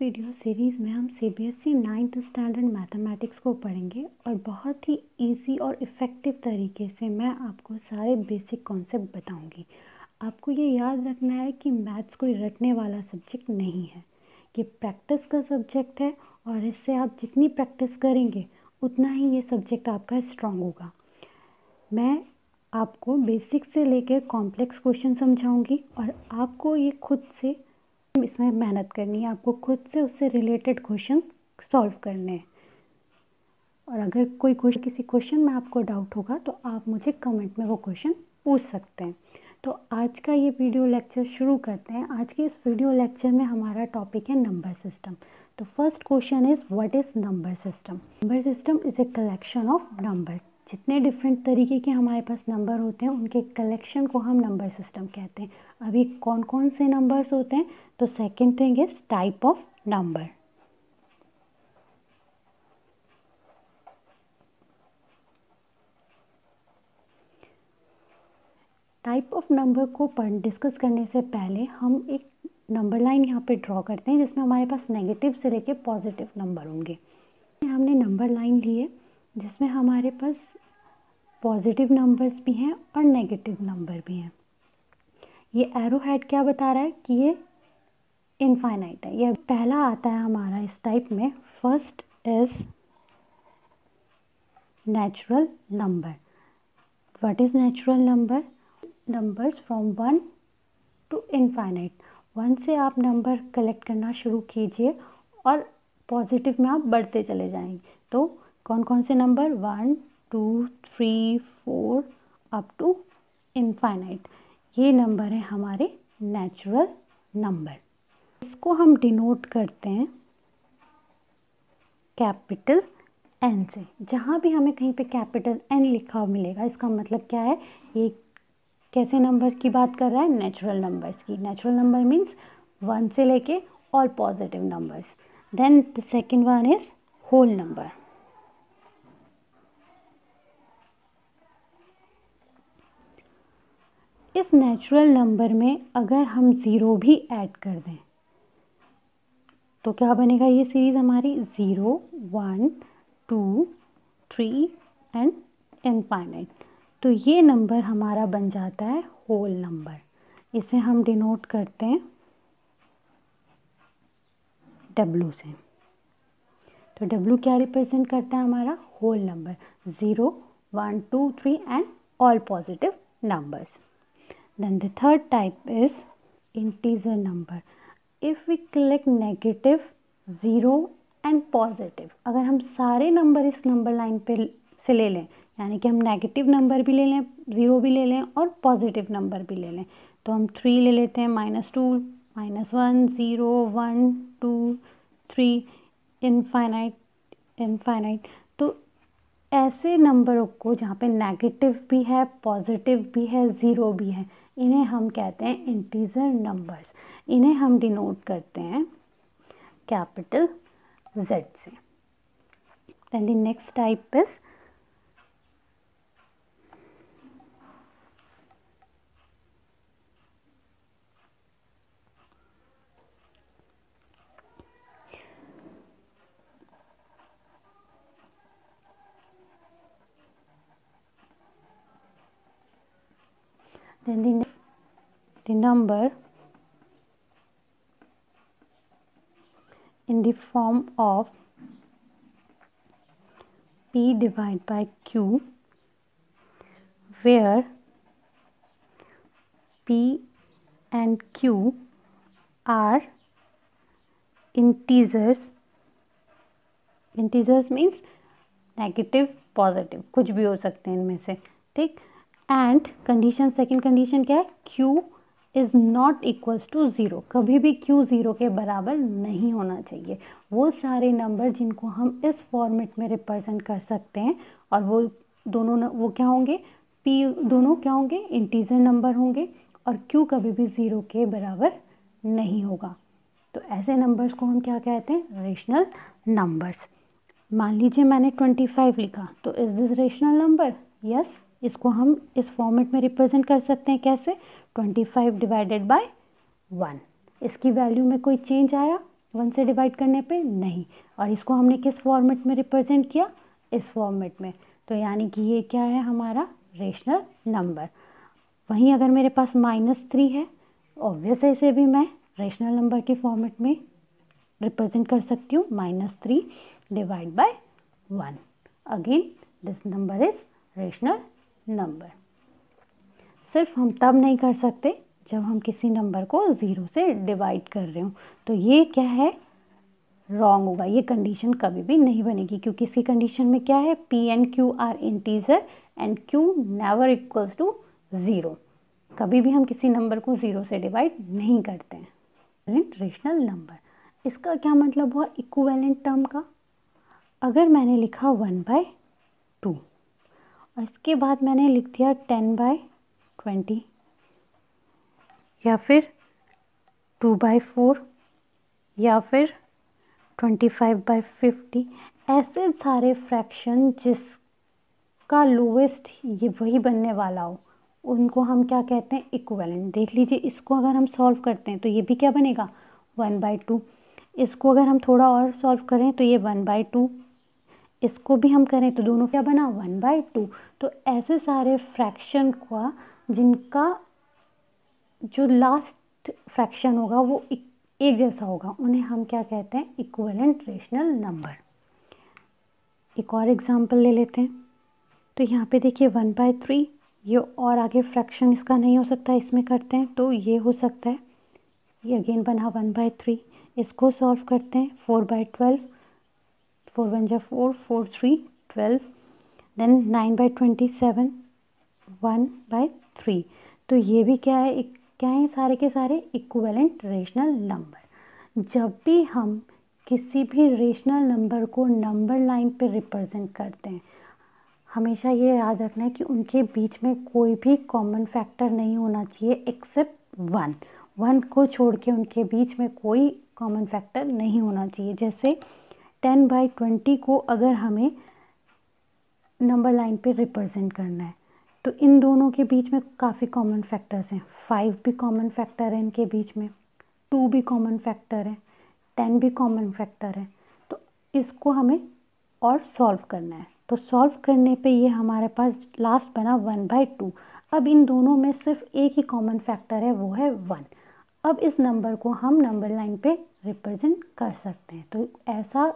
Video series में हम CBSE 9th standard mathematics को पढ़ेंगे और बहुत ही इजी और इफ़ेक्टिव तरीके से मैं आपको सारे बेसिक कॉन्सेप्ट बताऊंगी। आपको ये याद रखना है कि मैथ्स कोई रटने वाला सब्जेक्ट नहीं है, ये प्रैक्टिस का सब्जेक्ट है और इससे आप जितनी प्रैक्टिस करेंगे उतना ही ये सब्जेक्ट आपका स्ट्रॉन्ग होगा। मैं आपको बेसिक से लेकर कॉम्प्लेक्स क्वेश्चन समझाऊंगी और आपको ये खुद से इसमें मेहनत करनी है, आपको खुद से उससे रिलेटेड क्वेश्चन सॉल्व करने हैं। और अगर कोई क्वेश्चन किसी क्वेश्चन में आपको डाउट होगा तो आप मुझे कमेंट में वो क्वेश्चन पूछ सकते हैं। तो आज का ये वीडियो लेक्चर शुरू करते हैं। आज के इस वीडियो लेक्चर में हमारा टॉपिक है नंबर सिस्टम। तो first question is what is number system. Number system is a collection of numbers. जितने डिफरेंट तरीके के हमारे पास नंबर होते हैं उनके कलेक्शन को हम नंबर सिस्टम कहते हैं। अभी कौन कौन से नंबर्स होते हैं, तो second thing is type of number. Type of number को डिस्कस करने से पहले हम एक नंबर लाइन यहाँ पे ड्रॉ करते हैं जिसमें हमारे पास नेगेटिव से लेके पॉजिटिव नंबर होंगे। हमने नंबर लाइन ली है जिसमें हमारे पास पॉजिटिव नंबर्स भी हैं और नेगेटिव नंबर भी हैं। ये एरो हेड क्या बता रहा है कि ये इनफाइनाइट है। यह पहला आता है हमारा इस टाइप में। First is natural number. What is natural number? Numbers from 1 to infinite. 1 से आप नंबर कलेक्ट करना शुरू कीजिए और पॉजिटिव में आप बढ़ते चले जाएंगे। तो कौन कौन से नंबर? 1 2 3 4 up to infinite. ये नंबर है हमारे नेचुरल नंबर। इसको हम डिनोट करते हैं कैपिटल एन से। जहाँ भी हमें कहीं पे कैपिटल एन लिखा हुआ मिलेगा इसका मतलब क्या है? ये कैसे नंबर की बात कर रहा है? नेचुरल नंबर्स की। नेचुरल नंबर मीन्स 1 से लेके all positive numbers. Then the second one is whole number. इस नेचुरल नंबर में अगर हम ज़ीरो भी ऐड कर दें तो क्या बनेगा? ये सीरीज़ हमारी 0 1 2 3 एंड इनफाइनाइट। तो ये नंबर हमारा बन जाता है होल नंबर। इसे हम डिनोट करते हैं W से। तो W क्या रिप्रेजेंट करता है? हमारा whole number. 0 1 2 3 and all positive numbers. Then the third type is integer number. If we collect negative, 0 and positive, अगर हम सारे नंबर इस नंबर लाइन पे से ले लें, यानी कि हम नेगेटिव नंबर भी ले लें, 0 भी ले लें और पॉजिटिव नंबर भी ले लें, तो हम 3 ले लेते हैं, -2 -1 0 1 2 3 इनफाइनाइट। तो ऐसे नंबरों को जहाँ पे नेगेटिव भी है, पॉजिटिव भी है, ज़ीरो भी है, इन्हें हम कहते हैं इंटीजर नंबर्स। इन्हें हम डिनोट करते हैं कैपिटल Z से। Then the next type is the number in the form of P divided by Q, where P and Q are integers. Integers means negative positive कुछ भी हो सकते हैं इनमें से, ठीक। एंड कंडीशन, सेकंड कंडीशन क्या है? Q is not equals to 0। कभी भी Q 0 के बराबर नहीं होना चाहिए। वो सारे नंबर जिनको हम इस फॉर्मेट में रिप्रेजेंट कर सकते हैं और वो दोनों वो क्या होंगे? P दोनों क्या होंगे? इंटीजर नंबर होंगे और Q कभी भी 0 के बराबर नहीं होगा। तो ऐसे नंबर्स को हम क्या कहते हैं? Rational numbers. मान लीजिए मैंने 25 लिखा, तो is this rational number? Yes. इसको हम इस फॉर्मेट में रिप्रेजेंट कर सकते हैं कैसे? 25 डिवाइडेड बाय 1। इसकी वैल्यू में कोई चेंज आया? 1 से डिवाइड करने पे? नहीं। और इसको हमने किस फॉर्मेट में रिप्रेजेंट किया? इस फॉर्मेट में। तो यानी कि ये क्या है हमारा रेशनल नंबर। वहीं अगर मेरे पास -3 है, ऑब्वियस है इसे भी मैं रेशनल नंबर के फॉर्मेट में रिप्रेजेंट कर सकती हूँ, -3 divide by 1। Again this number is rational number. सिर्फ हम तब नहीं कर सकते जब हम किसी नंबर को 0 से डिवाइड कर रहे हो, तो ये क्या है, रॉन्ग होगा। ये कंडीशन कभी भी नहीं बनेगी, क्योंकि इसकी कंडीशन में क्या है, P and Q are integer and Q never equals to 0। कभी भी हम किसी नंबर को 0 से डिवाइड नहीं करते हैं। रेशनल नंबर, इसका क्या मतलब हुआ इक्विवेलेंट टर्म का? अगर मैंने लिखा 1/2 और इसके बाद मैंने लिख दिया 10/20 या फिर 2/4 या फिर 25/50, ऐसे सारे फ्रैक्शन जिसका लोवेस्ट ये वही बनने वाला हो, उनको हम क्या कहते हैं, इक्विवेलेंट। देख लीजिए, इसको अगर हम सॉल्व करते हैं तो ये भी क्या बनेगा, 1/2। इसको अगर हम थोड़ा और सॉल्व करें तो ये 1/2, इसको भी हम करें तो दोनों क्या बना, 1/2। तो ऐसे सारे फ्रैक्शन का जिनका जो लास्ट फ्रैक्शन होगा वो एक जैसा होगा, उन्हें हम क्या कहते हैं, इक्विवेलेंट रेशनल नंबर। एक और एग्जांपल ले लेते हैं। तो यहाँ पे देखिए 1/3, ये और आगे फ्रैक्शन इसका नहीं हो सकता, इसमें करते हैं तो ये हो सकता है। ये अगेन बना 1/3, इसको सॉल्व करते हैं, 4/12, 4 1 जा 4, 4 3 12, देन 9/27, 1/3। तो ये भी क्या है, क्या है, सारे के सारे इक्विवेलेंट रेशनल नंबर। जब भी हम किसी भी रेशनल नंबर को नंबर लाइन पे रिप्रेजेंट करते हैं, हमेशा ये याद रखना है कि उनके बीच में कोई भी कॉमन फैक्टर नहीं होना चाहिए एक्सेप्ट 1 को छोड़ के उनके बीच में कोई कॉमन फैक्टर नहीं होना चाहिए। जैसे 10/20 को अगर हमें नंबर लाइन पे रिप्रेजेंट करना है तो इन दोनों के बीच में काफ़ी कॉमन फैक्टर्स हैं। 5 भी कॉमन फैक्टर है इनके बीच में, 2 भी कॉमन फैक्टर है, 10 भी कॉमन फैक्टर है। तो इसको हमें और सॉल्व करना है। तो सॉल्व करने पे ये हमारे पास लास्ट बना 1/2। अब इन दोनों में सिर्फ एक ही कॉमन फैक्टर है, वो है 1। अब इस नंबर को हम नंबर लाइन पे रिप्रेजेंट कर सकते हैं। तो ऐसा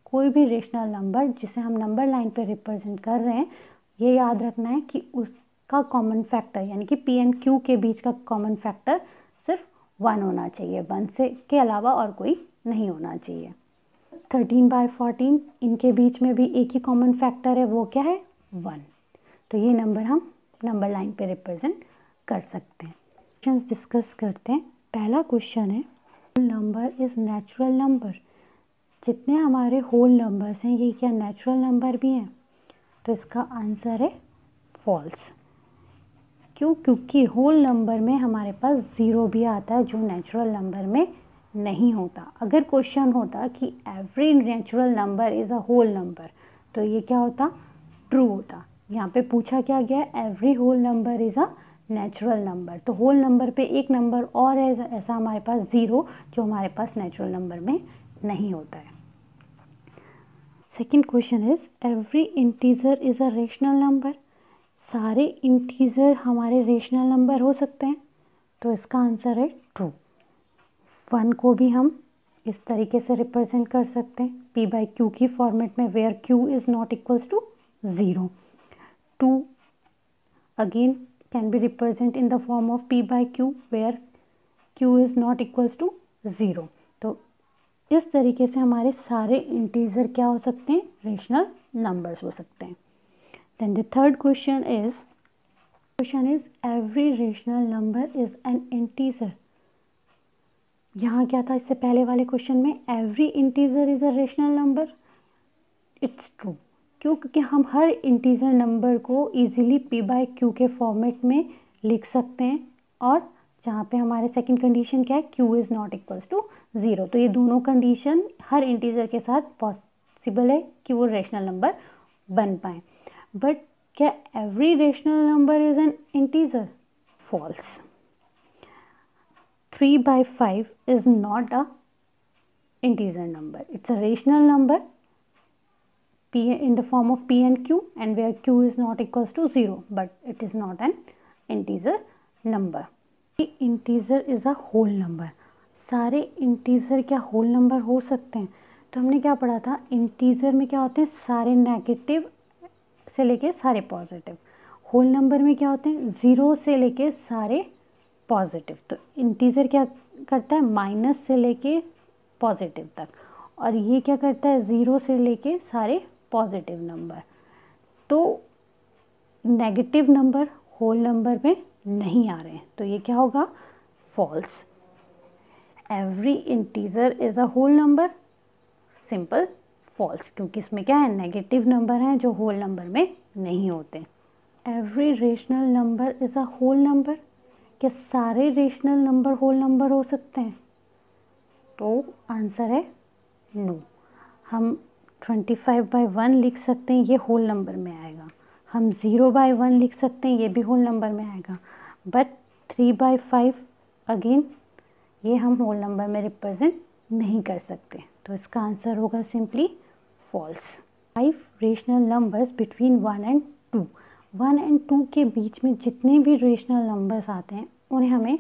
कोई भी रेशनल नंबर जिसे हम नंबर लाइन पे रिप्रेजेंट कर रहे हैं, ये याद रखना है कि उसका कॉमन फैक्टर यानी कि P and Q के बीच का कॉमन फैक्टर सिर्फ 1 होना चाहिए, 1 से के अलावा और कोई नहीं होना चाहिए। 13/14 इनके बीच में भी एक ही कॉमन फैक्टर है, वो क्या है, 1। तो ये नंबर हम नंबर लाइन पे रिप्रेजेंट कर सकते हैं। क्वेश्चंस डिस्कस करते हैं। पहला क्वेश्चन है, whole number is natural number. जितने हमारे होल नंबर्स हैं ये क्या नेचुरल नंबर भी हैं? तो इसका आंसर है फॉल्स। क्यों? क्योंकि होल नंबर में हमारे पास 0 भी आता है जो नेचुरल नंबर में नहीं होता। अगर क्वेश्चन होता कि every natural number is a whole number, तो ये क्या होता, ट्रू होता। यहाँ पे पूछा क्या गया, every whole number is a natural number. तो होल नंबर पे एक नंबर और है ऐसा हमारे पास 0, जो हमारे पास नेचुरल नंबर में नहीं होता है। Second question is, every integer is a rational number. सारे इंटीजर हमारे रेशनल नंबर हो सकते हैं? तो इसका आंसर है ट्रू। 1 को भी हम इस तरीके से रिप्रेजेंट कर सकते हैं, P/Q की फॉर्मेट में, where Q is not equals to 0। 2 again can be represent in the form of P/Q where Q is not equals to 0। तो इस तरीके से हमारे सारे इंटीजर क्या हो सकते हैं, रेशनल नंबर्स हो सकते हैं। Then the third question is every rational number is an integer. यहाँ क्या था इससे पहले वाले क्वेश्चन में, every integer is a rational number. It's true. क्यों? क्योंकि हम हर इंटीजर नंबर को इजीली P/Q के फॉर्मेट में लिख सकते हैं, और जहाँ पे हमारे सेकंड कंडीशन क्या है, Q is not equals to 0। तो ये दोनों कंडीशन हर इंटीजर के साथ पॉसिबल है कि वो रेशनल नंबर बन पाए। बट क्या every rational number is an integer? False. 3/5 is not a integer number. It's a rational number p in the form of p and q, and where q is not equals to 0, but it is not an integer number. Integer is a whole number. सारे integer क्या whole number हो सकते हैं? तो हमने क्या पढ़ा था, इंटीजर में क्या होते हैं, सारे नेगेटिव से लेके सारे पॉजिटिव. होल नंबर में क्या होते हैं, 0 से लेके सारे पॉजिटिव. तो इंटीजर क्या करता है, माइनस से लेके पॉजिटिव तक, और ये क्या करता है, 0 से लेके सारे पॉजिटिव नंबर. तो नेगेटिव नंबर होल नंबर में नहीं आ रहे हैं, तो ये क्या होगा, false. Every integer is a whole number, simple false, क्योंकि इसमें क्या है, नेगेटिव नंबर हैं जो होल नंबर में नहीं होते. Every rational number is a whole number. क्या सारे रेशनल नंबर होल नंबर हो सकते हैं? तो आंसर है नो. हम 25/1 लिख सकते हैं, ये होल नंबर में आएगा. हम 0/1 लिख सकते हैं, ये भी होल नंबर में आएगा. बट 3/5 अगेन ये हम होल नंबर में रिप्रेजेंट नहीं कर सकते. तो इसका आंसर होगा simply false. 5 rational numbers between 1 and 2. 1 and 2 के बीच में जितने भी रेशनल नंबर्स आते हैं उन्हें हमें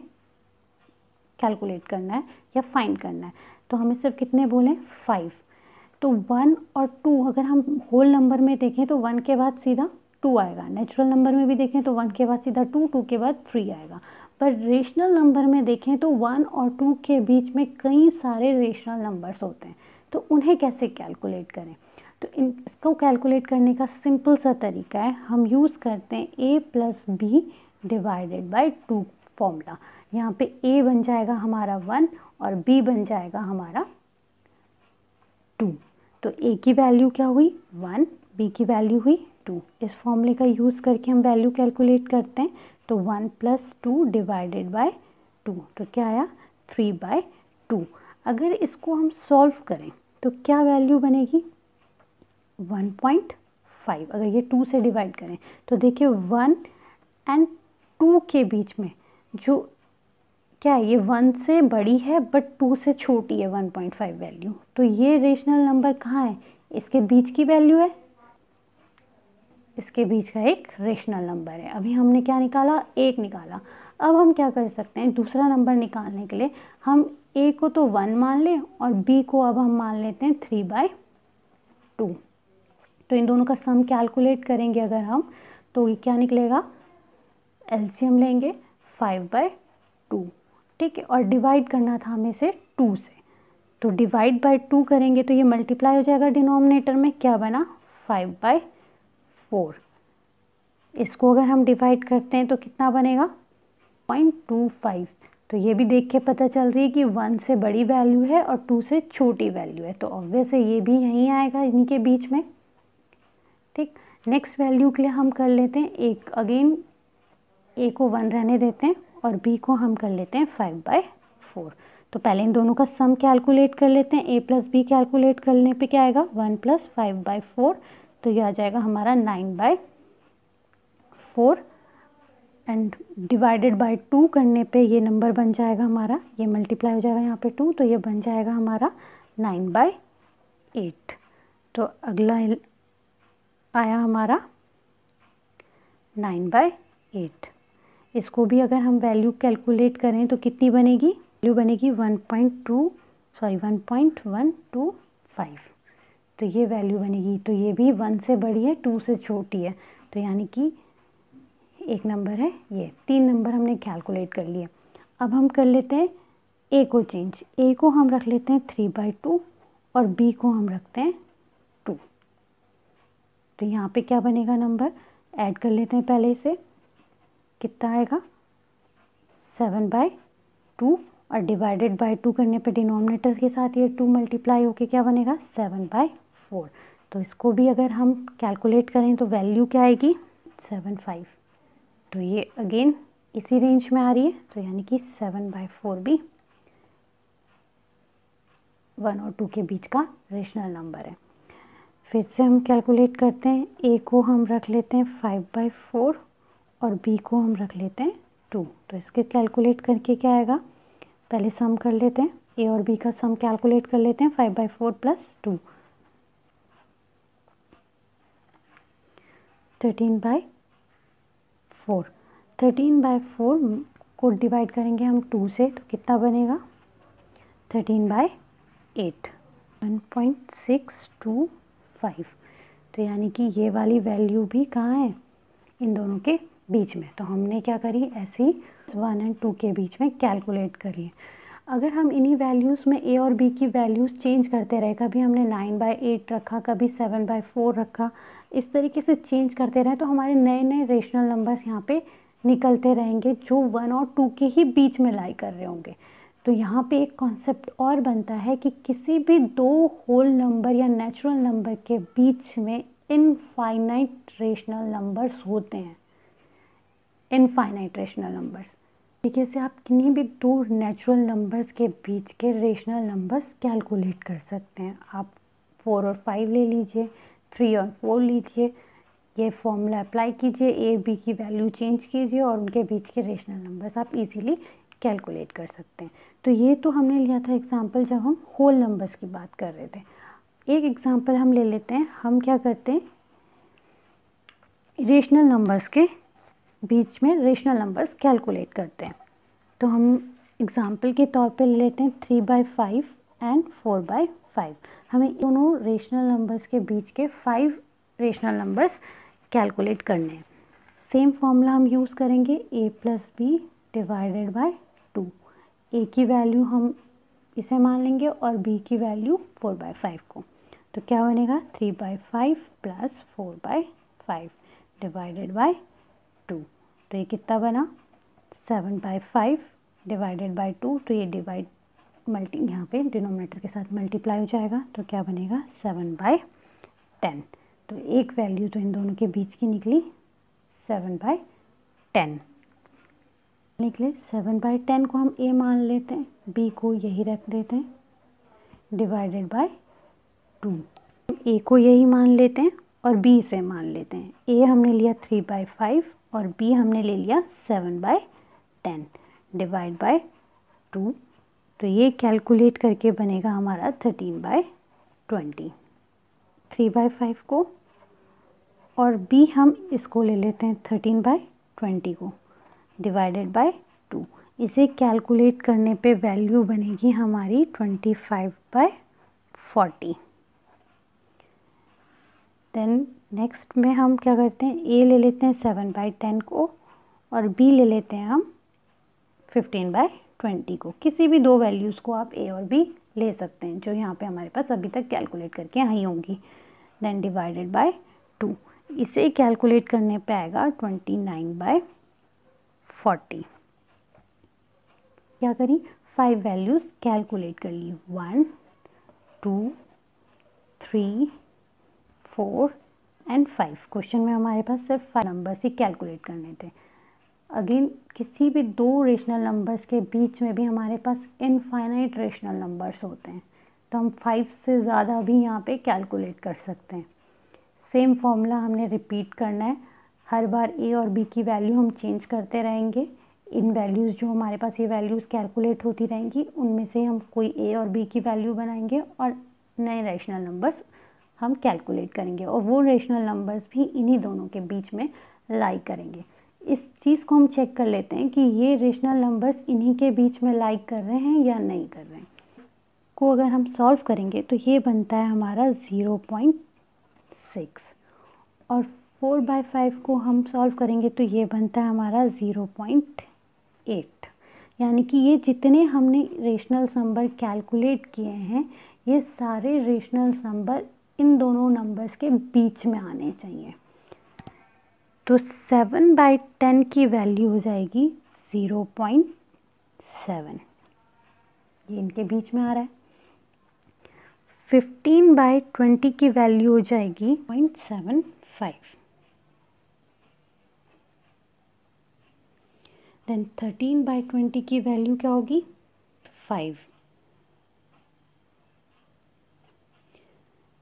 कैलकुलेट करना है या फाइंड करना है. तो हमें सिर्फ कितने बोले, 5. तो 1 और 2 अगर हम होल नंबर में देखें तो 1 के बाद सीधा 2 आएगा. नेचुरल नंबर में भी देखें तो 1 के बाद सीधा 2, 2 के बाद 3 आएगा. पर रेशनल नंबर में देखें तो 1 और 2 के बीच में कई सारे रेशनल नंबर्स होते हैं. तो उन्हें कैसे कैलकुलेट करें? तो इसको कैलकुलेट करने का सिंपल सा तरीका है, हम यूज़ करते हैं a+b डिवाइडेड बाय 2 फॉर्मूला. यहाँ पे a बन जाएगा हमारा 1 और b बन जाएगा हमारा 2. तो a की वैल्यू क्या हुई, 1, b की वैल्यू हुई 2. इस फॉर्मूले का यूज़ करके हम वैल्यू कैलकुलेट करते हैं. तो 1 + 2 डिवाइडेड बाय 2, तो क्या आया, 3/2. अगर इसको हम सॉल्व करें तो क्या वैल्यू बनेगी, 1.5. अगर ये 2 से डिवाइड करें तो देखिए 1 and 2 के बीच में जो क्या है, ये 1 से बड़ी है बट 2 से छोटी है 1.5 वैल्यू. तो ये रेशनल नंबर कहाँ है, इसके बीच की वैल्यू है, इसके बीच का एक रेशनल नंबर है. अभी हमने क्या निकाला, 1 निकाला. अब हम क्या कर सकते हैं, दूसरा नंबर निकालने के लिए हम a को तो 1 मान लें और b को अब हम मान लेते हैं 3/2. तो इन दोनों का सम कैलकुलेट करेंगे अगर हम, तो ये क्या निकलेगा, एलसीएम लेंगे 5/2. ठीक है, और डिवाइड करना था हमें से 2 से. तो डिवाइड बाय 2 करेंगे तो ये मल्टीप्लाई हो जाएगा डिनोमिनेटर में, क्या बना, 5/4. इसको अगर हम डिवाइड करते हैं तो कितना बनेगा, 0.25. तो ये भी देख के पता चल रही है कि 1 से बड़ी वैल्यू है और 2 से छोटी वैल्यू है. तो ऑब्वियस है ये भी यहीं आएगा, इन्हीं के बीच में. ठीक, नेक्स्ट वैल्यू के लिए हम कर लेते हैं एक, अगेन a को 1 रहने देते हैं और b को हम कर लेते हैं 5/4. तो पहले इन दोनों का सम कैलकुलेट कर लेते हैं. a + b कैलकुलेट करने पे क्या आएगा, 1 + 5/4. तो ये आ जाएगा हमारा 9/4 एंड डिवाइडेड बाय 2 करने पे ये नंबर बन जाएगा हमारा, ये मल्टीप्लाई हो जाएगा यहाँ पे 2, तो ये बन जाएगा हमारा 9/8. तो अगला आया हमारा 9/8. इसको भी अगर हम वैल्यू कैलकुलेट करें तो कितनी बनेगी, वैल्यू बनेगी 1.125. तो ये वैल्यू बनेगी. तो ये भी 1 से बड़ी है, 2 से छोटी है. तो यानी कि एक नंबर है ये. 3 नंबर हमने कैलकुलेट कर लिए. अब हम कर लेते हैं a को चेंज. a को हम रख लेते हैं 3/2 और b को हम रखते हैं 2. तो यहाँ पे क्या बनेगा नंबर, ऐड कर लेते हैं पहले इसे, कितना आएगा, 7/2 और डिवाइडेड बाय 2 करने पे डिनोमिनेटर के साथ ये 2 मल्टीप्लाई होके क्या बनेगा, 7/4. तो इसको भी अगर हम कैलकुलेट करें तो वैल्यू क्या आएगी, 7/5. तो ये अगेन इसी रेंज में आ रही है. तो यानी कि 7/4 भी 1 और 2 के बीच का रेशनल नंबर है. फिर से हम कैलकुलेट करते हैं. a को हम रख लेते हैं 5/4 और b को हम रख लेते हैं 2. तो इसके कैलकुलेट करके क्या आएगा, पहले सम कर लेते हैं. ए और बी का सम कैलकुलेट कर लेते हैं। 5/4 + 2 13/4। 13/4 को डिवाइड करेंगे हम 2 से तो कितना बनेगा 13/8 1.625। तो यानी कि ये वाली वैल्यू भी कहाँ है इन दोनों के बीच में। तो हमने क्या करी ऐसे ही 1 और 2 के बीच में कैलकुलेट करिए। अगर हम इन्हीं वैल्यूज़ में ए और बी की वैल्यूज़ चेंज करते रहे, कभी हमने 9/8 रखा, कभी 7/4 रखा, इस तरीके से चेंज करते रहे तो हमारे नए नए रेशनल नंबर्स यहाँ पे निकलते रहेंगे जो 1 और 2 के ही बीच में लाई कर रहे होंगे। तो यहाँ पे एक कॉन्सेप्ट और बनता है कि किसी भी दो होल नंबर या नेचुरल नंबर के बीच में इनफाइनाइट रेशनल नंबर्स होते हैं। इनफाइनाइट रेशनल नंबर्स तरीके से आप किन्हीं भी दो नेचुरल नंबर्स के बीच के रेशनल नंबर्स कैलकुलेट कर सकते हैं। आप 4 और 5 ले लीजिए, 3 और 4 लीजिए, ये फॉर्मूला अप्लाई कीजिए, ए बी की वैल्यू चेंज कीजिए और उनके बीच के रेशनल नंबर्स आप इजीली कैलकुलेट कर सकते हैं। तो ये तो हमने लिया था एग्जांपल जब हम होल नंबर्स की बात कर रहे थे। एक एग्जांपल हम ले लेते हैं, हम क्या करते हैं रेशनल नंबर्स के बीच में रेशनल नंबर्स कैलकुलेट करते हैं। तो हम एग्जांपल के तौर पे ले लेते हैं 3/5 एंड 4/5। हमें दोनों रेशनल नंबर्स के बीच के 5 रेशनल नंबर्स कैलकुलेट करने हैं। सेम फॉर्मूला हम यूज़ करेंगे a + b / 2। a की वैल्यू हम इसे मान लेंगे और b की वैल्यू 4/5 को। तो क्या बनेगा 3/5 + 4/5 / 2। तो ये कितना बना 7/5 / 2। तो ये डिवाइड यहाँ पे डिनोमिनेटर के साथ मल्टीप्लाई हो जाएगा तो क्या बनेगा 7/10। तो एक वैल्यू तो इन दोनों के बीच की निकली 7/10 निकले। 7/10 को हम a मान लेते हैं, b को यही रख देते हैं / 2। a को यही मान लेते हैं और b से मान लेते हैं। a हमने लिया 3/5 और b हमने ले लिया 7/10 / 2। तो ये कैलकुलेट करके बनेगा हमारा 13/20। 3/5 को और b हम इसको ले लेते हैं 13/20 को / 2। इसे कैलकुलेट करने पे वैल्यू बनेगी हमारी 25/40। देन नेक्स्ट में हम क्या करते हैं a ले लेते हैं 7/10 को और b ले लेते हैं हम 15/20 को। किसी भी दो वैल्यूज़ को आप a और b ले सकते हैं जो यहाँ पे हमारे पास अभी तक कैलकुलेट करके आई होंगी। देन / 2। इसे कैलकुलेट करने पे आएगा 29/40। क्या करी 5 वैल्यूज़ कैलकुलेट कर ली 1 2 3 4 एंड 5। क्वेश्चन में हमारे पास सिर्फ 5 नंबर्स ही कैलकुलेट करने थे। अगेन किसी भी दो रेशनल नंबर्स के बीच में भी हमारे पास इनफाइनाइट रेशनल नंबर्स होते हैं तो हम 5 से ज़्यादा भी यहाँ पे कैलकुलेट कर सकते हैं। सेम फॉर्मूला हमने रिपीट करना है। हर बार a और b की वैल्यू हम चेंज करते रहेंगे। इन वैल्यूज़ जो हमारे पास ये वैल्यूज़ कैलकुलेट होती रहेंगी उनमें से हम कोई a और b की वैल्यू बनाएंगे और नए रेशनल नंबर्स हम कैलकुलेट करेंगे और वो रेशनल नंबर्स भी इन्हीं दोनों के बीच में लाई करेंगे। इस चीज़ को हम चेक कर लेते हैं कि ये रेशनल नंबर्स इन्हीं के बीच में लाई कर रहे हैं या नहीं कर रहे हैं। को अगर हम सॉल्व करेंगे तो ये बनता है हमारा 0.6 और 4/5 को हम सॉल्व करेंगे तो ये बनता है हमारा 0.8। यानी कि ये जितने हमने रेशनल नंबर कैलकुलेट किए हैं ये सारे रेशनल नंबर इन दोनों नंबर्स के बीच में आने चाहिए। तो 7/10 की वैल्यू हो जाएगी 0.7, ये इनके बीच में आ रहा है। 15/20 की वैल्यू हो जाएगी 0.75। देन 13/20 की वैल्यू क्या होगी 5।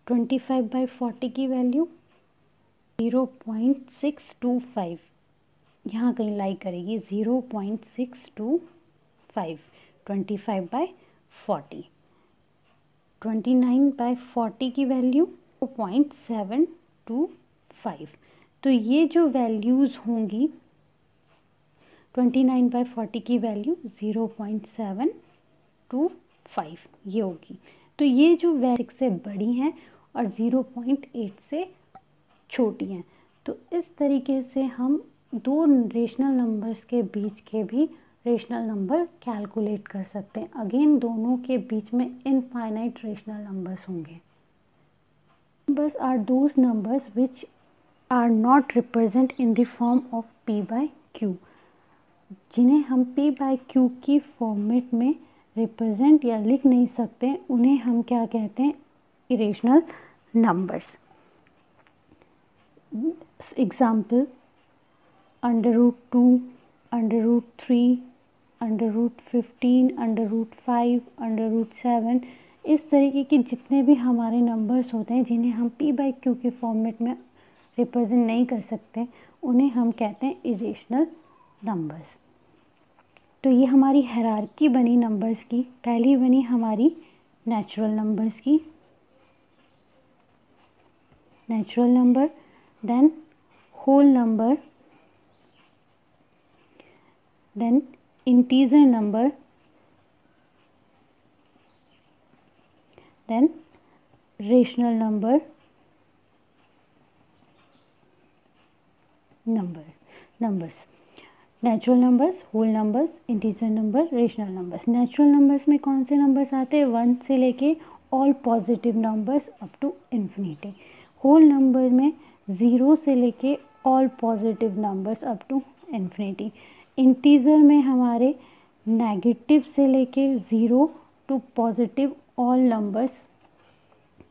25/40 की वैल्यू 0.625, कहीं लाई करेगी 0.625। 25/40 40। 29/40 की वैल्यू 0.725। तो ये जो वैल्यूज़ होंगी 29/40 की वैल्यू 0.725 ये होगी। तो ये जो वैल्यू 6 से बड़ी हैं और 0.8 से छोटी हैं। तो इस तरीके से हम दो रेशनल नंबर्स के बीच के भी रेशनल नंबर कैलकुलेट कर सकते हैं। अगेन दोनों के बीच में इनफाइनाइट रेशनल नंबर्स होंगे। Numbers are those numbers which are not represent in the form of p/q, जिन्हें हम p/q की फॉर्मेट में रिप्रेजेंट या लिख नहीं सकते, उन्हें हम क्या कहते हैं? Irrational numbers. एग्जाम्पल √2, √3, √15, √5, √7, इस तरीके के जितने भी हमारे नंबर्स होते हैं जिन्हें हम p/q के फॉर्मेट में रिप्रेजेंट नहीं कर सकते, उन्हें हम कहते हैं इरेशनल नंबर्स। तो ये हमारी हायरार्की बनी नंबर्स की। पहली बनी हमारी नेचुरल नंबर्स की, natural number, then whole number, then integer number, then rational numbers. Natural numbers, whole numbers, integer number, rational numbers. Natural numbers में कौन से नंबर्स आते हैं? 1 से लेके all positive numbers up to infinity. Whole number में 0 से लेके all positive numbers up to infinity. Integer में हमारे नेगेटिव से लेके 0 टू पॉजिटिव ऑल नंबर्स,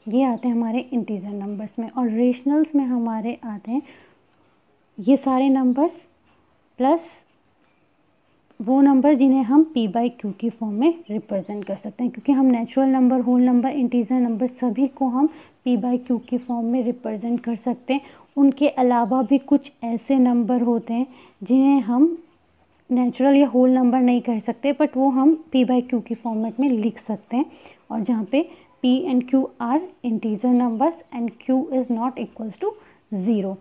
ये आते हैं हमारे इंटीजर नंबर्स में। और रेशनल्स में हमारे आते हैं ये सारे नंबर्स प्लस वो नंबर जिन्हें हम p/q की फॉर्म में रिप्रेजेंट कर सकते हैं, क्योंकि हम natural number, whole number, integer number सभी को हम p/q की फॉर्म में रिप्रेजेंट कर सकते हैं। उनके अलावा भी कुछ ऐसे नंबर होते हैं जिन्हें हम नेचुरल या होल नंबर नहीं कर सकते, बट वो हम p/q की फॉर्मेट में लिख सकते हैं। और जहाँ पे p and q are integer numbers and q is not equals to 0।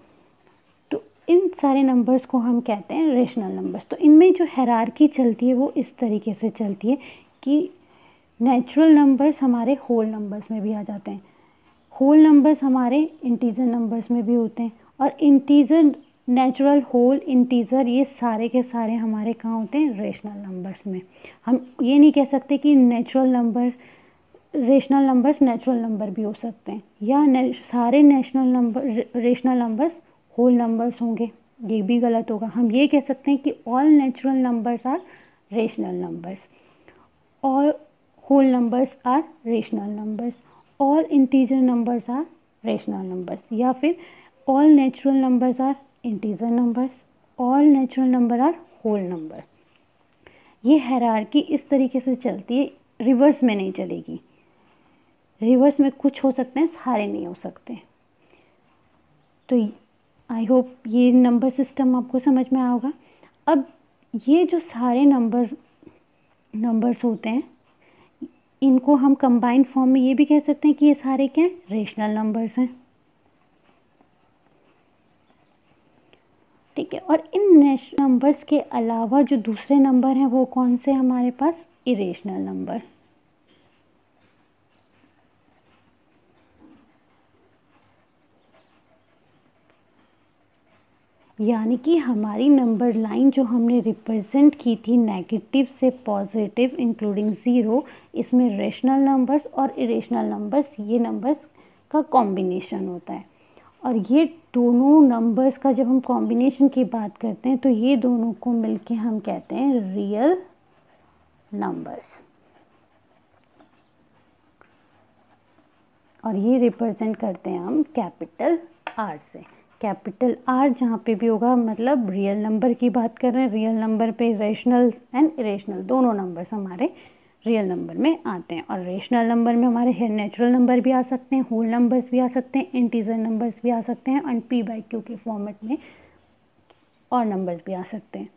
तो इन सारे नंबर्स को हम कहते हैं रेशनल नंबर्स। तो इनमें जो हायरार्की चलती है वो इस तरीके से चलती है कि नेचुरल नंबर्स हमारे होल नंबर्स में भी आ जाते हैं, होल नंबर्स हमारे इंटीजर नंबर्स में भी होते हैं, और इंटीजर, नेचुरल, होल, इंटीजर, ये सारे के सारे हमारे कहाँ होते हैं? रेशनल नंबर्स में। हम ये नहीं कह सकते कि natural number, rational numbers natural number भी हो सकते हैं, या सारे national number, rational numbers whole numbers होंगे, ये भी गलत होगा। हम ये कह सकते हैं कि all natural numbers are rational numbers, all whole numbers are rational numbers, all integer numbers are rational numbers, या फिर all natural numbers are integer numbers, all natural number are whole number. ये हायरार्की इस तरीके से चलती है, reverse में नहीं चलेगी। रिवर्स में कुछ हो सकते हैं, सारे नहीं हो सकते। तो आई होप ये नंबर सिस्टम आपको समझ में आया होगा। अब ये जो सारे नंबर्स होते हैं, इनको हम कंबाइंड फॉर्म में ये भी कह सकते हैं कि ये सारे क्या हैं? रेशनल नंबर्स हैं, ठीक है। और इन नेशनल नंबर्स के अलावा जो दूसरे नंबर हैं वो कौन से हमारे पास? Irrational number. यानी कि हमारी नंबर लाइन जो हमने रिप्रेजेंट की थी नेगेटिव से पॉजिटिव इंक्लूडिंग 0, इसमें रेशनल नंबर्स और इरेशनल नंबर्स, ये नंबर्स का कॉम्बिनेशन होता है। और ये दोनों नंबर्स का जब हम कॉम्बिनेशन की बात करते हैं तो ये दोनों को मिलके हम कहते हैं रियल नंबर्स, और ये रिप्रेजेंट करते हैं हम कैपिटल R से। कैपिटल R जहाँ पे भी होगा मतलब रियल नंबर की बात कर रहे हैं। रियल नंबर पे रेशनल एंड इरेशनल दोनों नंबर्स हमारे रियल नंबर में आते हैं, और रेशनल नंबर में हमारे नेचुरल नंबर भी आ सकते हैं, होल नंबर्स भी आ सकते हैं, इंटीजर नंबर्स भी आ सकते हैं, एंड p/q के फॉर्मेट में और नंबर्स भी आ सकते हैं।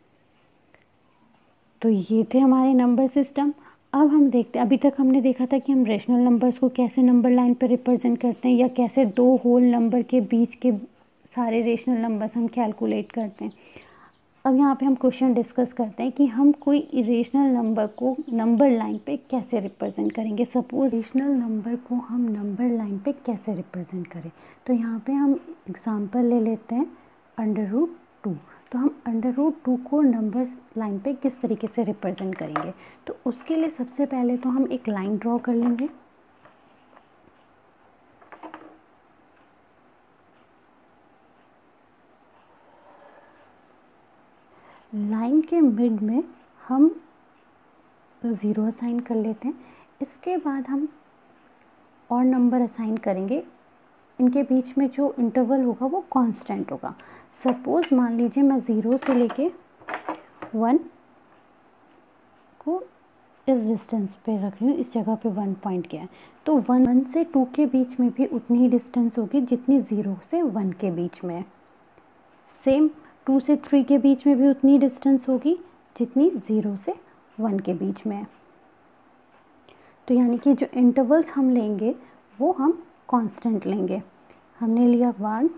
तो ये थे हमारे नंबर सिस्टम। अब हम देखते हैं, अभी तक हमने देखा था कि हम रेशनल नंबर्स को कैसे नंबर लाइन पर रिप्रेजेंट करते हैं या कैसे दो होल नंबर के बीच के सारे रेशनल नंबर्स हम कैलकुलेट करते हैं। अब यहाँ पे हम क्वेश्चन डिस्कस करते हैं कि हम कोई इरेशनल नंबर को नंबर लाइन पे कैसे रिप्रेजेंट करेंगे। सपोज इरेशनल नंबर को हम नंबर लाइन पे कैसे रिप्रेजेंट करें, तो यहाँ पे हम एग्जांपल ले लेते हैं √2। तो हम √2 को नंबर लाइन पे किस तरीके से रिप्रेजेंट करेंगे, तो उसके लिए सबसे पहले तो हम एक लाइन ड्रॉ कर लेंगे। लाइन के मिड में हम 0 असाइन कर लेते हैं। इसके बाद हम और नंबर असाइन करेंगे, इनके बीच में जो इंटरवल होगा वो कांस्टेंट होगा। सपोज़ मान लीजिए मैं 0 से लेके 1 को इस डिस्टेंस पे रख रही हूँ, इस जगह पे 1 पॉइंट किया है, तो 1 से 2 के बीच में भी उतनी ही डिस्टेंस होगी जितनी 0 से 1 के बीच में है। सेम 2 से 3 के बीच में भी उतनी डिस्टेंस होगी जितनी 0 से 1 के बीच में है। तो यानी कि जो इंटरवल्स हम लेंगे वो हम कांस्टेंट लेंगे। हमने लिया 1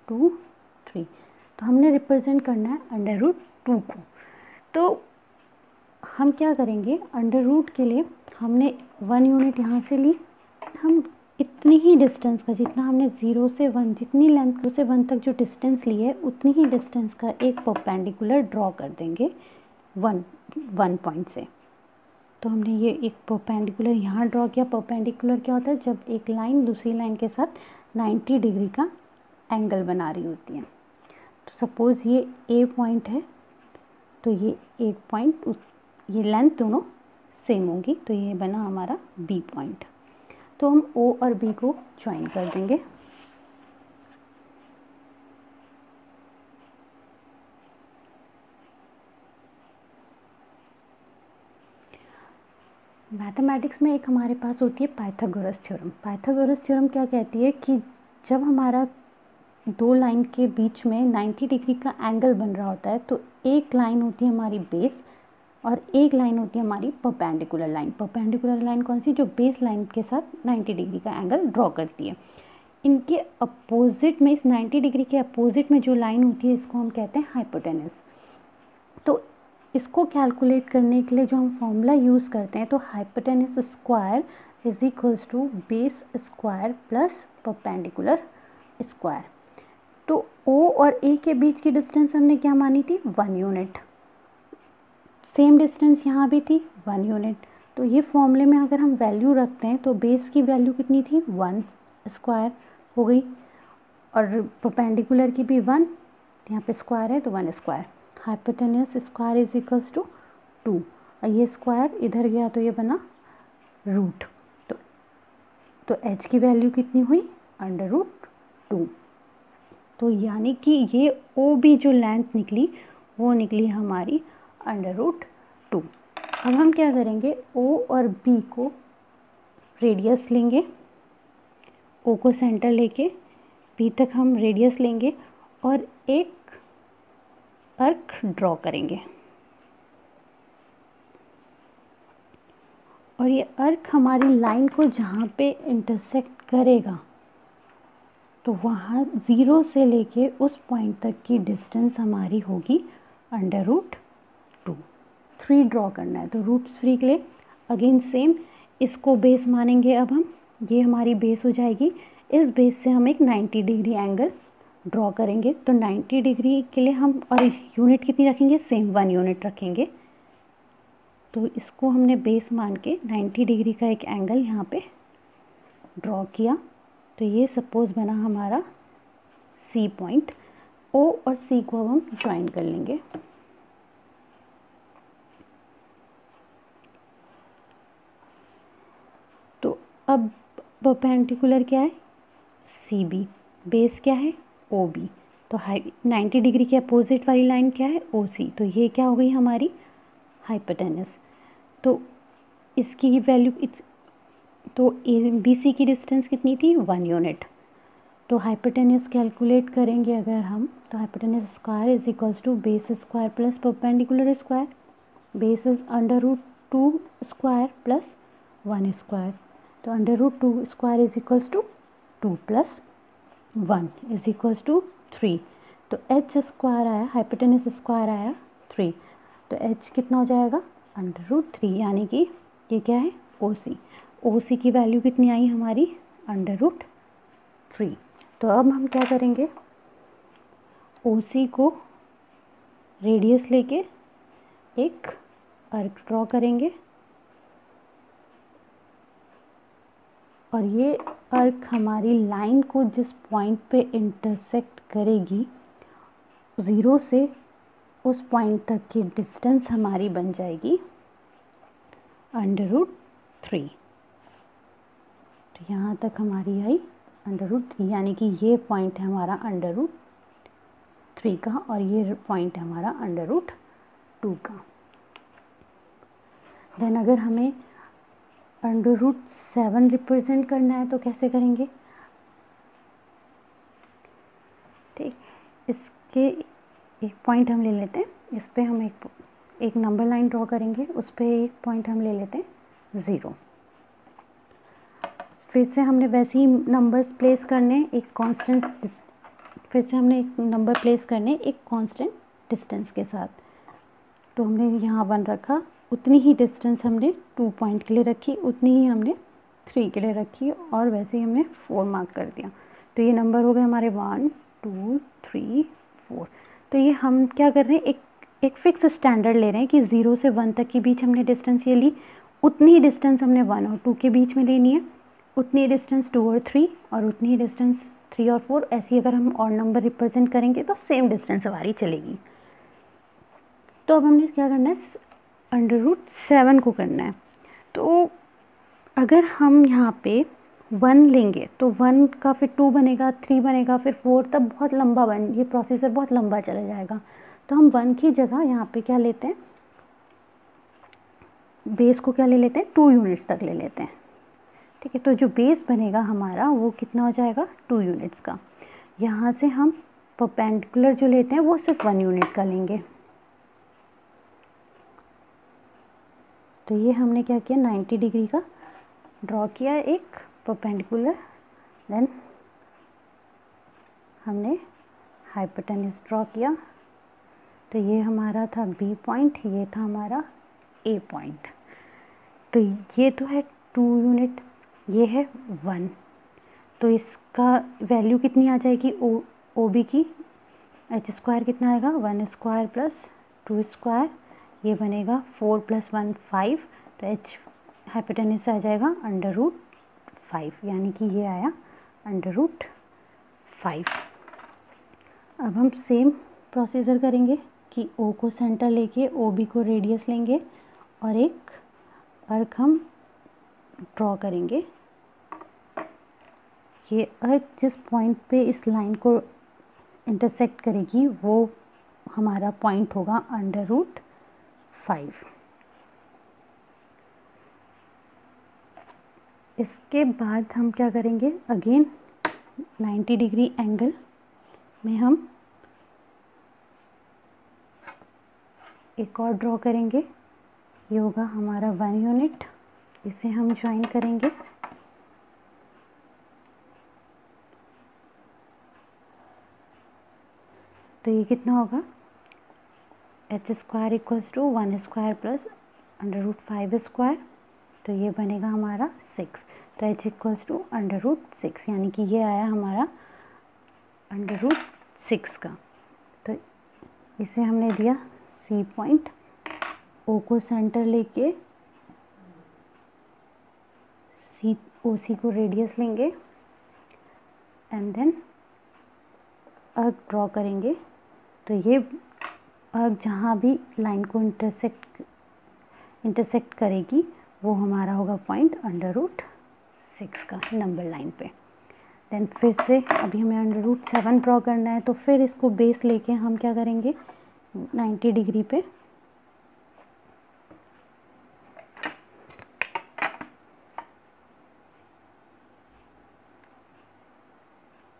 2 3, तो हमने रिप्रेजेंट करना है √2 को। तो हम क्या करेंगे, √ के लिए हमने 1 यूनिट यहाँ से ली, हम इतनी ही डिस्टेंस का, जितना हमने 0 से 1, जितनी लेंथ से 1 तक जो डिस्टेंस ली है उतनी ही डिस्टेंस का एक परपेंडिकुलर ड्रॉ कर देंगे 1 पॉइंट से। तो हमने ये एक परपेंडिकुलर यहाँ ड्रॉ किया। परपेंडिकुलर क्या होता है, जब एक लाइन दूसरी लाइन के साथ 90 डिग्री का एंगल बना रही होती है। तो सपोज़ ये A पॉइंट है, तो ये एक पॉइंट, ये लेंथ दोनों सेम होगी, तो ये बना हमारा B पॉइंट। तो हम O और B को ज्वाइन कर देंगे। मैथमेटिक्स में एक हमारे पास होती है पाइथागोरस थ्योरम। पाइथागोरस थ्योरम क्या कहती है कि जब हमारा दो लाइन के बीच में 90 डिग्री का एंगल बन रहा होता है, तो एक लाइन होती है हमारी बेस और एक लाइन होती है हमारी परपेंडिकुलर लाइन। परपेंडिकुलर लाइन कौन सी, जो बेस लाइन के साथ 90 डिग्री का एंगल ड्रॉ करती है। इनके अपोजिट में, इस 90 डिग्री के अपोजिट में जो लाइन होती है, इसको हम कहते हैं हाइपोटेनस। तो इसको कैलकुलेट करने के लिए जो हम फॉर्मूला यूज़ करते हैं, तो hypotenuse square is equals to base square plus perpendicular square. तो O और A के बीच की डिस्टेंस हमने क्या मानी थी, 1 यूनिट। सेम डिस्टेंस यहाँ भी थी 1 यूनिट। तो ये फॉर्मूले में अगर हम वैल्यू रखते हैं तो बेस की वैल्यू कितनी थी, 1 स्क्वायर हो गई, और परपेंडिकुलर की भी 1, यहाँ पे स्क्वायर है तो 1 square. Hypotenuse square is equals to 2, और ये स्क्वायर इधर गया तो ये बना रूट। तो h की वैल्यू कितनी हुई, √2। तो यानी कि ये OB जो लेंथ निकली वो निकली हमारी √2। अब हम क्या करेंगे, O और B को रेडियस लेंगे, O को सेंटर लेके B तक हम रेडियस लेंगे और एक आर्क ड्रॉ करेंगे। और ये आर्क हमारी लाइन को जहाँ पे इंटरसेक्ट करेगा, तो वहाँ 0 से लेके उस पॉइंट तक की डिस्टेंस हमारी होगी √2। 3 ड्रॉ करना है, तो √3 के लिए अगेन सेम, इसको बेस मानेंगे। अब हम, ये हमारी बेस हो जाएगी, इस बेस से हम एक 90 डिग्री एंगल ड्रॉ करेंगे। तो 90 डिग्री के लिए हम, और यूनिट कितनी रखेंगे, सेम 1 यूनिट रखेंगे। तो इसको हमने बेस मान के 90 डिग्री का एक एंगल यहाँ पे ड्रॉ किया। तो ये सपोज़ बना हमारा C पॉइंट। O और C को अब हम ज्वाइन कर लेंगे। तो अब परपेंडिकुलर क्या है, CB, बेस क्या है, OB। तो 90 डिग्री के अपोजिट वाली लाइन क्या है, OC। तो ये क्या हो गई हमारी हाइपोटेनस। तो इसकी वैल्यू, तो BC की डिस्टेंस कितनी थी, 1 यूनिट। तो हाइपोटेनस कैलकुलेट करेंगे अगर हम, तो hypotenuse square is equals to base square plus perpendicular square. Base is two square plus 1 square, तो under root 2 square is equals to 2 plus 1 is equals to 3। तो एच स्क्वायर आया, hypotenuse square आया 3, तो H कितना हो जाएगा under root 3, यानी कि ये क्या है ओ सी। ओ सी की वैल्यू कितनी आई हमारी अंडर रूट 3। तो अब हम क्या करेंगे, ओ सी को रेडियस लेके एक आर्क ड्रॉ करेंगे और ये आर्क हमारी लाइन को जिस पॉइंट पे इंटरसेक्ट करेगी 0 से उस पॉइंट तक की डिस्टेंस हमारी बन जाएगी अंडर रूट 3। तो यहाँ तक हमारी आई अंडर रूट 3, यानी कि ये पॉइंट है हमारा अंडर रूट 3 का और ये पॉइंट है हमारा अंडर रूट 2 का। देन अगर हमें अंडर रूट 7 रिप्रेजेंट करना है तो कैसे करेंगे, ठीक, इसके एक पॉइंट हम ले लेते हैं, इस पे हम एक नंबर लाइन ड्रॉ करेंगे, उस पे एक पॉइंट हम ले लेते हैं 0। फिर से हमने वैसे ही नंबर्स प्लेस करने एक कांस्टेंट, फिर से हमने एक नंबर प्लेस करने एक कांस्टेंट डिस्टेंस के साथ। तो हमने यहाँ 1 रखा, उतनी ही डिस्टेंस हमने 2 पॉइंट के लिए रखी, उतनी ही हमने 3 के लिए रखी और वैसे ही हमने 4 मार्क कर दिया। तो ये नंबर हो गए हमारे 1 2 3 4। तो ये हम क्या कर रहे हैं, एक फिक्स स्टैंडर्ड ले रहे हैं कि 0 से 1 तक के बीच हमने डिस्टेंस ये ली, उतनी ही डिस्टेंस हमने 1 और 2 के बीच में लेनी है, उतनी ही डिस्टेंस 2 और 3 और उतनी ही डिस्टेंस 3 और 4। ऐसी अगर हम और नंबर रिप्रेजेंट करेंगे तो सेम डिस्टेंस हमारी चलेगी। तो अब हमने क्या करना है, अंडर रूट 7 को करना है। तो अगर हम यहाँ पे 1 लेंगे तो 1 का फिर 2 बनेगा, 3 बनेगा, फिर 4, तब बहुत लंबा ये प्रोसीजर बहुत लंबा चला जाएगा। तो हम 1 की जगह यहाँ पे क्या लेते हैं, बेस को क्या ले लेते हैं 2 यूनिट्स तक ले लेते हैं, ठीक है। तो जो बेस बनेगा हमारा वो कितना हो जाएगा 2 यूनिट्स का। यहाँ से हम परपेंडिकुलर जो लेते हैं वो सिर्फ 1 यूनिट का लेंगे। तो ये हमने क्या किया 90 डिग्री का ड्रॉ किया एक परपेंडिकुलर, देन हमने हाइपोटेनस ड्रॉ किया। तो ये हमारा था बी पॉइंट, ये था हमारा ए पॉइंट। तो ये तो है 2 यूनिट, ये है 1, तो इसका वैल्यू कितनी आ जाएगी ओ बी की, एच स्क्वायर कितना आएगा 1 स्क्वायर प्लस 2 स्क्वायर, ये बनेगा 4 + 1 5, तो एच हाइपोटेनस आ जाएगा अंडर रूट 5, यानी कि ये आया अंडर रूट 5। अब हम सेम प्रोसीजर करेंगे कि ओ को सेंटर लेके ओ बी को रेडियस लेंगे और एक आर्क हम ड्रॉ करेंगे। ये आर्क जिस पॉइंट पे इस लाइन को इंटरसेक्ट करेगी वो हमारा पॉइंट होगा अंडर रूट 5। इसके बाद हम क्या करेंगे, अगेन 90 डिग्री एंगल में हम एक और ड्रॉ करेंगे, ये होगा हमारा 1 यूनिट, इसे हम ज्वाइन करेंगे। तो ये कितना होगा H square equals to 1 square plus under root 5 square, तो ये बनेगा हमारा 6। तो H equals to under root 6, यानी कि ये आया हमारा अंडर रूट 6 का। तो इसे हमने दिया सी पॉइंट, ओ को सेंटर लेके सी ओ सी को रेडियस लेंगे एंड देन आर्क ड्रॉ करेंगे। तो ये आर्क जहाँ भी लाइन को इंटरसेक्ट करेगी वो हमारा होगा पॉइंट अंडर रूट 6 का नंबर लाइन पे। देन फिर से अभी हमें अंडर रूट 7 ड्रॉ करना है, तो फिर इसको बेस लेके हम क्या करेंगे 90 डिग्री पे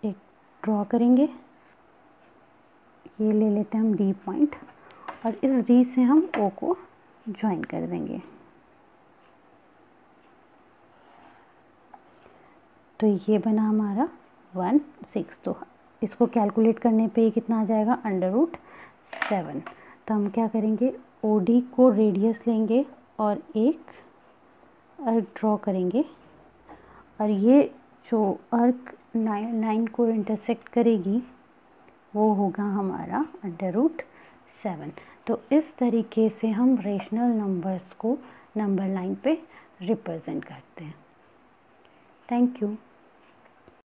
एक ड्रॉ करेंगे, ये ले लेते हैं हम डी पॉइंट और इस डी से हम ओ को ज्वाइन कर देंगे। तो ये बना हमारा 1/6। तो इसको कैलकुलेट करने पे ये कितना आ जाएगा, √7। तो हम क्या करेंगे, OD को रेडियस लेंगे और एक अर्क ड्रॉ करेंगे, और ये जो अर्क 9 को इंटरसेक्ट करेगी वो होगा हमारा √7। तो इस तरीके से हम रेशनल नंबर्स को नंबर लाइन पे रिप्रेजेंट करते हैं। Thank you.